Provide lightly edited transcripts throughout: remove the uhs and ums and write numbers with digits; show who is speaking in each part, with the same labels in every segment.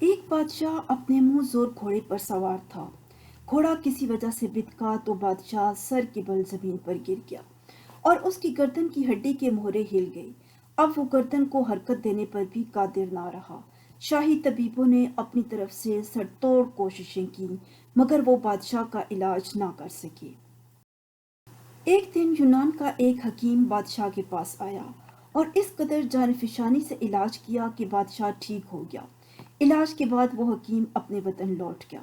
Speaker 1: ایک بادشاہ اپنے منہ زور گھوڑے پر سوار تھا۔ گھوڑا کسی وجہ سے بتکا تو بادشاہ سر کے بل زمین پر گر گیا اور اس کی گردن کی ہڈی کے مہرے ہل گئی۔ اب وہ گردن کو حرکت دینے پر بھی قادر نہ رہا۔ شاہی طبیبوں نے اپنی طرف سے سر توڑ کوششیں کی مگر وہ بادشاہ کا علاج نہ کر سکے۔ ایک دن یونان کا ایک حکیم بادشاہ کے پاس آیا اور اس قدر جان فشانی سے علاج کیا کہ بادشاہ ٹھیک ہو گیا۔ علاج کے بعد وہ حکیم اپنے وطن لوٹ گیا۔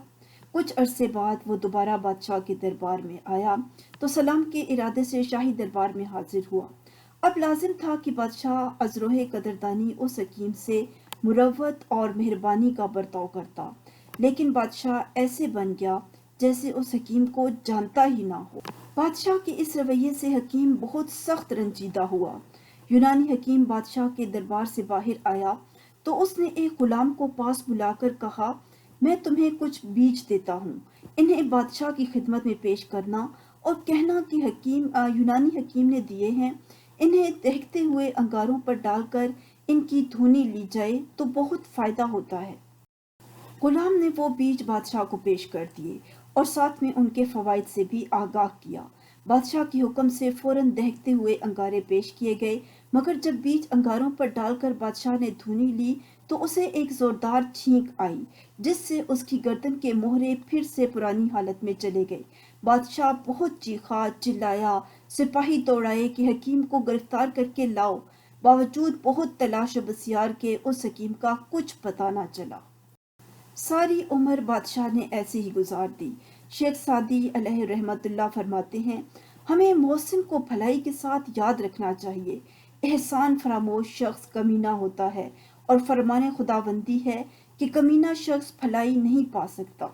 Speaker 1: کچھ عرصے بعد وہ دوبارہ بادشاہ کے دربار میں آیا تو سلام کے ارادے سے شاہی دربار میں حاضر ہوا۔ اب لازم تھا کہ بادشاہ ازروہ قدردانی اس حکیم سے مروت اور مہربانی کا برتاؤ کرتا، لیکن بادشاہ ایسے بن گیا جیسے اس حکیم کو جانتا ہی نہ ہو۔ بادشاہ کے اس رویے سے حکیم بہت سخت رنجیدہ ہوا۔ یونانی حکیم بادشاہ کے دربار سے باہر آیا تو اس نے ایک غلام کو پاس بلا کر کہا، میں تمہیں کچھ بیج دیتا ہوں، انہیں بادشاہ کی خدمت میں پیش کرنا اور کہنا کہ یونانی حکیم نے دیے ہیں، انہیں دہکتے ہوئے انگاروں پر ڈال کر ان کی دھونی لی جائے تو بہت فائدہ ہوتا ہے۔ غلام نے وہ بیج بادشاہ کو پیش کر دیے اور ساتھ میں ان کے فوائد سے بھی آگاہ کیا۔ بادشاہ کے حکم سے فوراً دہکتے ہوئے انگارے پیش کیے گئے، مگر جب بیج انگاروں پر ڈال کر بادشاہ نے دھونی لی تو اسے ایک زوردار چھینک آئی جس سے اس کی گردن کے مہرے پھر سے پرانی حالت میں چلے گئے۔ بادشاہ بہت چیخا چلایا، سپاہی دوڑائے کہ حکیم کو گرفتار کر کے لاؤ، باوجود بہت تلاش و بسیار کے اس حکیم کا کچھ پتہ نہ چلا۔ ساری عمر بادشاہ نے ایسے ہی گزار دی۔ شیخ سعدی علیہ رحمۃ اللہ فرماتے ہیں، ہمیں محسن کو بھلائی کے ساتھ یاد رکھنا چاہیے۔ احسان فراموش شخص کمینہ ہوتا ہے اور فرمان خداوندی ہے کہ کمینہ شخص بھلائی نہیں پا سکتا۔